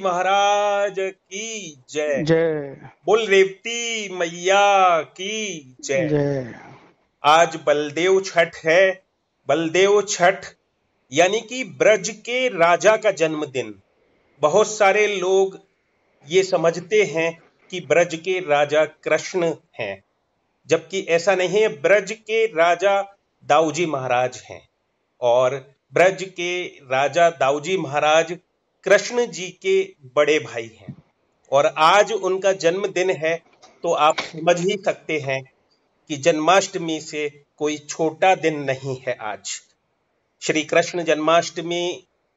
महाराज की जय। जय बोल रेवती मैया की जय। जय। आज बलदेव छठ है। बलदेव छठ यानी कि ब्रज के राजा का जन्मदिन। बहुत सारे लोग ये समझते हैं कि ब्रज के राजा कृष्ण हैं, जबकि ऐसा नहीं है। ब्रज के राजा दाऊजी महाराज हैं और ब्रज के राजा दाऊजी महाराज कृष्ण जी के बड़े भाई हैं और आज उनका जन्मदिन है। तो आप समझ ही सकते हैं कि जन्माष्टमी से कोई छोटा दिन नहीं है। आज श्री कृष्ण जन्माष्टमी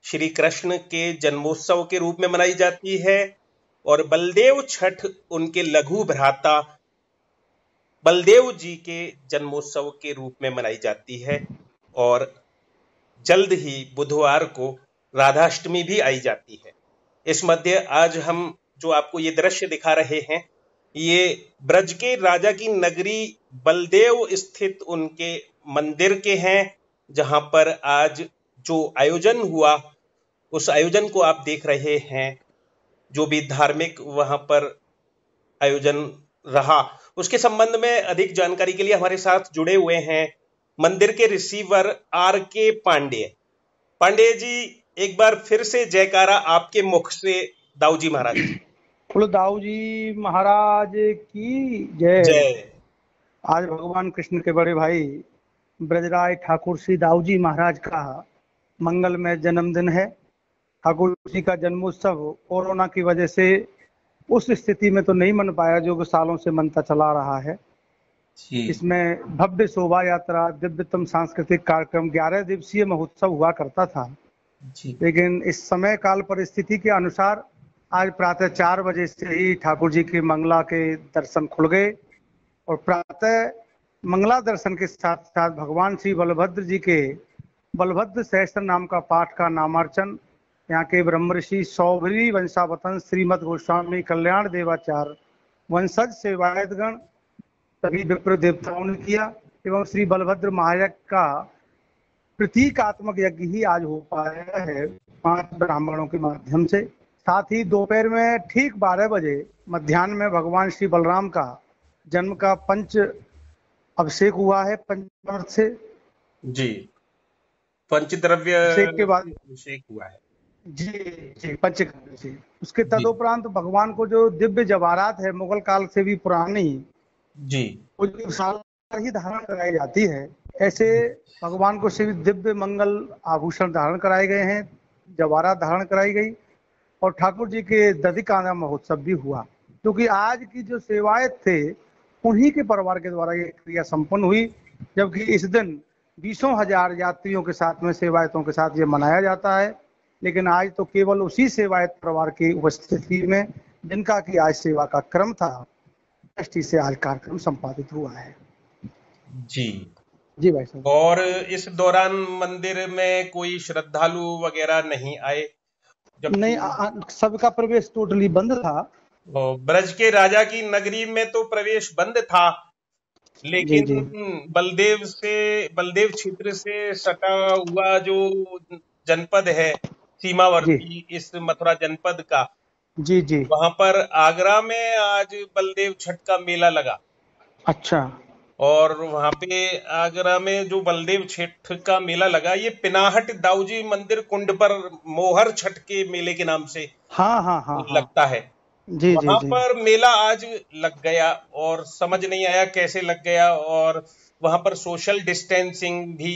श्री कृष्ण के जन्मोत्सव के रूप में मनाई जाती है और बलदेव छठ उनके लघु भ्राता बलदेव जी के जन्मोत्सव के रूप में मनाई जाती है। और जल्द ही बुधवार को राधाष्टमी भी आई जाती है। इस मध्य आज हम जो आपको ये दृश्य दिखा रहे हैं, ये ब्रज के राजा की नगरी बलदेव स्थित उनके मंदिर के हैं, जहां पर आज जो आयोजन हुआ उस आयोजन को आप देख रहे हैं। जो भी धार्मिक वहां पर आयोजन रहा, उसके संबंध में अधिक जानकारी के लिए हमारे साथ जुड़े हुए हैं मंदिर के रिसीवर R.K. पांडे। पांडे जी, एक बार फिर से जयकारा आपके मुख से दाऊजी महाराज। बोलो दाऊजी महाराज की जय। जय। आज भगवान कृष्ण के बड़े भाई ब्रजराज ठाकुर श्री दाऊजी महाराज का मंगलमय जन्मदिन है। ठाकुर जी का जन्मोत्सव कोरोना की वजह से उस स्थिति में तो नहीं मन पाया जो कि सालों से मनता चला रहा है। इसमें भव्य शोभा यात्रा, दिव्यतम सांस्कृतिक कार्यक्रम, 11 दिवसीय महोत्सव हुआ करता था जी। लेकिन इस समय काल परिस्थिति के अनुसार आज प्रातः 4 बजे से ही ठाकुर जी के मंगला के दर्शन खुल गए और प्रातः मंगला दर्शन के साथ साथ भगवान श्री बलभद्र जी के बलभद्र सहस्त्र नाम का पाठ का नामार्चन यहाँ के ब्रह्मर्षि सौभरी वंशावतन श्रीमद गोस्वामी कल्याण देवाचार्य वंशज सेवायतगण सभी विप्र देवताओं ने किया एवं श्री बलभद्र महायज्ञ का प्रतीकात्मक यज्ञ ही आज हो पाया है 5 ब्राह्मणों के माध्यम से। साथ ही दोपहर में ठीक 12 बजे मध्याह्न में भगवान श्री बलराम का जन्म का पंच अभिषेक हुआ है पंचामृत से। जी, पंचद्रव्य अभिषेक के बाद अभिषेक हुआ है। जी जी पंचकर्म से। उसके तदुपरांत भगवान को जो दिव्य जवाहरात है मुगल काल से भी पुरानी जी, वो जो साल ही धारण कराई जाती है, ऐसे भगवान को श्री दिव्य मंगल आभूषण धारण कराए गए हैं, जवाहरात धारण कराई गई और ठाकुर जी के दधिकांदा महोत्सव भी हुआ। क्योंकि आज की जो सेवायत थे उन्हीं के परिवार के द्वारा ये क्रिया संपन्न हुई, जबकि इस दिन 20,000 यात्रियों के साथ में सेवायतों के साथ ये मनाया जाता है। लेकिन आज तो केवल उसी सेवायत परिवार की उपस्थिति में जिनका कि आज सेवा का क्रम था, दृष्टि से आज कार्यक्रम संपादित हुआ है। जी जी भाई साहब। और इस दौरान मंदिर में कोई श्रद्धालु वगैरह नहीं आए? जब नहीं, सबका प्रवेश टोटली बंद था। ब्रज के राजा की नगरी में तो प्रवेश बंद था, लेकिन जी। बलदेव क्षेत्र से सटा हुआ जो जनपद है सीमावर्ती इस मथुरा जनपद का, जी जी। वहां पर आगरा में आज बलदेव छठ का मेला लगा। अच्छा। और वहां पे आगरा में जो बलदेव छठ का मेला लगा, ये पिनाहट दाऊजी मंदिर कुंड पर मोहर छठ के मेले के नाम से हाँ लगता है। जी वहां जी। पर मेला आज लग गया और समझ नहीं आया कैसे लग गया। और वहां पर सोशल डिस्टेंसिंग भी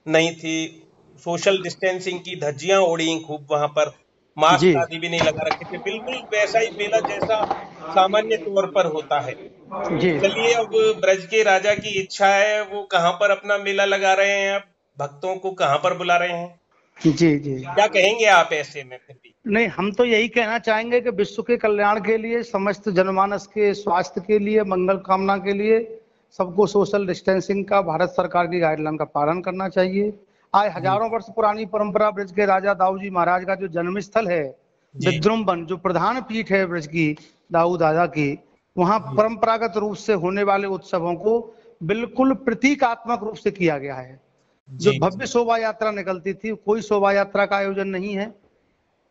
नहीं थी। सोशल डिस्टेंसिंग की धज्जियां उड़ी खूब, वहां पर मास्क आदि भी नहीं लगा रखे थे। बिल्कुल वैसा ही मेला जैसा सामान्य तौर पर होता है। जी। चलिए, अब ब्रज के राजा की इच्छा है, वो कहां पर अपना मेला लगा रहे हैं, अब भक्तों को कहां पर बुला रहे हैं, जी जी। क्या कहेंगे आप ऐसे में? फिर भी नहीं, हम तो यही कहना चाहेंगे कि विश्व के कल्याण के लिए, समस्त जनमानस के स्वास्थ्य के लिए, मंगल कामना के लिए सबको सोशल डिस्टेंसिंग का भारत सरकार की गाइडलाइन का पालन करना चाहिए। आज हजारों वर्ष पुरानी परंपरा ब्रज के राजा दाऊजी महाराज का जो जन्म स्थल है विद्रुमवन, जो प्रधान पीठ है ब्रज की दाऊ दादा की, वहां परंपरागत रूप से होने वाले उत्सवों को बिल्कुल प्रतीकात्मक रूप से किया गया है। जो भव्य शोभा यात्रा निकलती थी, कोई शोभा यात्रा का आयोजन नहीं है।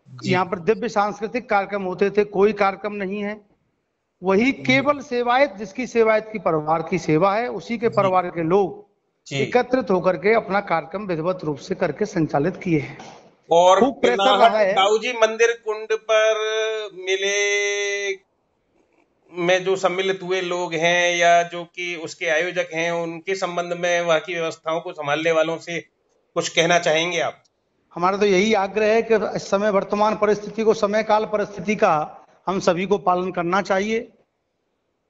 जी यहाँ पर दिव्य सांस्कृतिक कार्यक्रम होते थे, कोई कार्यक्रम नहीं है। वही केवल सेवायत, जिसकी सेवायत की परिवार की सेवा है, उसी के जी परिवार के लोग जी। एकत्रित होकर के अपना कार्यक्रम विधिवत रूप से करके संचालित किए हैं। और खूब प्रेशर पिनाहट रहा है। दाऊजी मंदिर कुंड पर मिले में जो सम्मिलित हुए लोग हैं या जो कि उसके आयोजक हैं, उनके संबंध में वहाँ की व्यवस्थाओं को संभालने वालों से कुछ कहना चाहेंगे आप? हमारा तो यही आग्रह है कि इस समय वर्तमान परिस्थिति को, समय काल परिस्थिति का हम सभी को पालन करना चाहिए।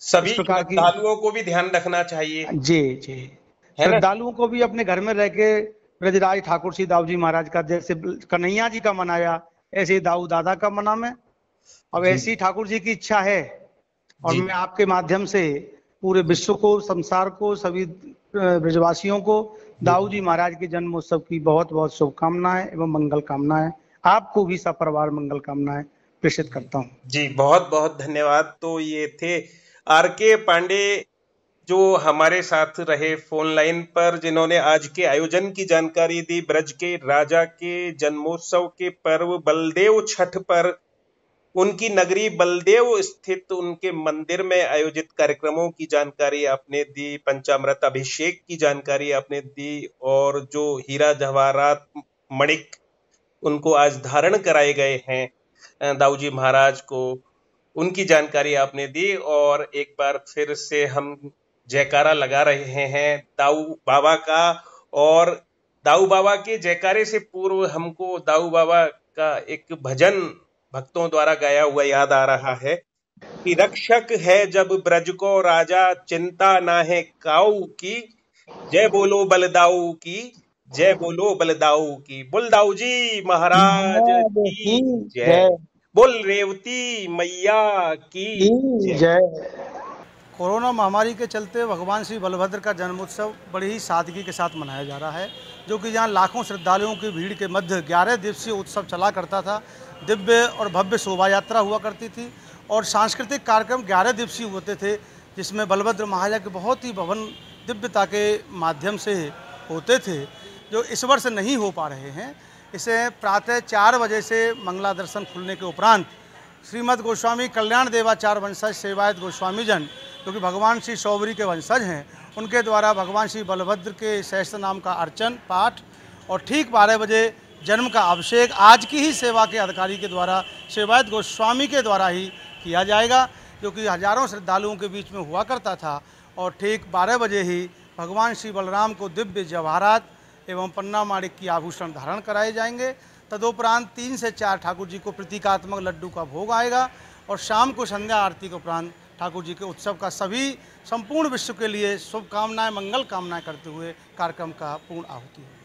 सभी इस प्रकार की, श्रद्धालुओं को भी ध्यान रखना चाहिए, जी जी, है ना? श्रद्धालुओं को भी अपने घर में रह के ब्रजराज ठाकुर श्री दाऊ जी महाराज का जैसे कन्हैया जी का मनाया, ऐसे ही दाऊ दादा का मना में। अब जी ऐसी ठाकुर जी की इच्छा है, और जी मैं आपके माध्यम से पूरे विश्व को, संसार को, सभी ब्रजवासियों को जी दाऊ जी महाराज के जन्मोत्सव की बहुत बहुत शुभकामनाएं एवं मंगल कामनाएं। आपको भी सपरिवार मंगल कामनाएं प्रेषित करता हूं। जी, बहुत बहुत धन्यवाद। तो ये थे आर के पांडे, जो हमारे साथ रहे फोन लाइन पर, जिन्होंने आज के आयोजन की जानकारी दी। ब्रज के राजा के जन्मोत्सव के पर्व बलदेव छठ पर उनकी नगरी बलदेव स्थित उनके मंदिर में आयोजित कार्यक्रमों की जानकारी आपने दी, पंचामृत अभिषेक की जानकारी आपने दी, और जो हीरा जवाहरात मणिक उनको आज धारण कराए गए हैं दाऊ जी महाराज को, उनकी जानकारी आपने दी। और एक बार फिर से हम जयकारा लगा रहे हैं दाऊ बाबा का, और दाऊ बाबा के जयकारे से पूर्व हमको दाऊ बाबा का एक भजन भक्तों द्वारा गाया हुआ याद आ रहा है कि रक्षक है जब ब्रज को राजा, चिंता ना है काऊ की, जय बोलो बलदाऊ की, जय बोलो बलदाऊ की। बोल दाऊ जी महाराज की जय, बोल रेवती मैया की जय। जय। कोरोना महामारी के चलते भगवान श्री बलभद्र का जन्मोत्सव बड़ी ही सादगी के साथ मनाया जा रहा है, जो कि जहाँ लाखों श्रद्धालुओं की भीड़ के मध्य 11 दिवसीय उत्सव चला करता था। दिव्य और भव्य शोभा यात्रा हुआ करती थी, और सांस्कृतिक कार्यक्रम 11 दिवसीय होते थे, जिसमें बलभद्र महाराज के बहुत ही भवन दिव्यता के माध्यम से होते थे, जो इस वर्ष नहीं हो पा रहे हैं। इसे प्रातः 4 बजे से मंगला दर्शन खुलने के उपरांत श्रीमद गोस्वामी कल्याण देवाचार्य वंशज सेवायत गोस्वामी जन, जो कि भगवान श्री शौबरी के वंशज हैं, उनके द्वारा भगवान श्री बलभद्र के सहस्त्र नाम का अर्चन पाठ, और ठीक 12 बजे जन्म का अभिषेक आज की ही सेवा के अधिकारी के द्वारा, सेवायत गोस्वामी के द्वारा ही किया जाएगा, जो कि हजारों श्रद्धालुओं के बीच में हुआ करता था। और ठीक 12 बजे ही भगवान श्री बलराम को दिव्य जवाहरात एवं पन्ना माणिक की आभूषण धारण कराए जाएंगे। तदुपरांत 3 से 4 ठाकुर जी को प्रतीकात्मक लड्डू का भोग आएगा, और शाम को संध्या आरती के उपरांत ठाकुर जी के उत्सव का सभी संपूर्ण विश्व के लिए शुभकामनाएं, मंगल कामनाएं करते हुए कार्यक्रम का पूर्ण आहुति है।